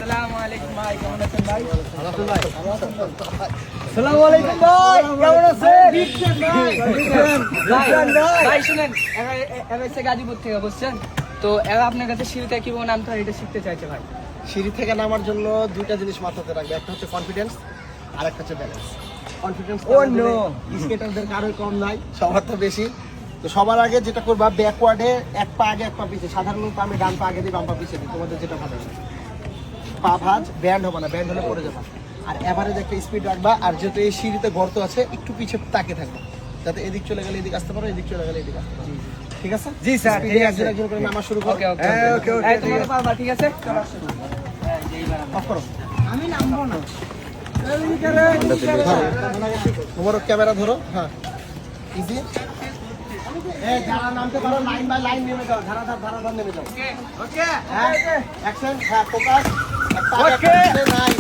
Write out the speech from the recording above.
আসসালামু আলাইকুম ভাই, কেমন আছেন ভাই? আসসালামু আলাইকুম ভাই, কেমন আছেন? ভাই শুনেন, এরা এসে গাজীপুর থেকে বুঝছেন তো, এরা আপনার কাছে সিঁড়িতে কিভাবে নামতে হয় এটা শিখতে চাইছে ভাই। সিঁড়ি থেকে নামার জন্য দুইটা জিনিস মাথাতে রাখবে, একটা হচ্ছে কনফিডেন্স আর একটা হচ্ছে ব্যালেন্স। কনফিডেন্স স্কেটারদের কারোই কম নাই, সবার তো বেশি। তো সবার আগে যেটা করবা, ব্যাকওয়ার্ডে এক পা আগে এক পা পিছিয়ে। সাধারণত আমি ডান পা আগে দিই, বাম পা পিছিয়ে দিই, তোমাদের যেটা ভালো হয়। পা ভাঁজ, ব্যান্ড হবে না, ব্যান্ড হলে পড়ে যাবা। আর এভারেজ একটা স্পিড রাখবা। আর যেহেতু এই সিঁড়িতে গর্ত আছে, একটু পিছিয়ে তাকিয়ে থাকবে, যাতে এদিক চলে গেলে এদিক আসতে পারো, এদিক চলে গেলে এদিক আসতে পারো। ঠিক আছে? জি স্যার, ঠিক আছে। একজন একজন করে নামা শুরু করো। ওকে ওকে ওকে ওকে, তোমাকে পারবা, ঠিক আছে, চলো আসো। হ্যাঁ, যেইবার অফ করো। আমি নামবো না। তোমার ক্যামেরা ধরো। হ্যাঁ, ইজি। যারা নামতে পারো লাইন বাই লাইন নেমে যাও, ধারাধার নেমে যাও। ওকে হ্যাঁ, অ্যাকশন। হ্যাঁ, ফোকাস। Okay. নাইস।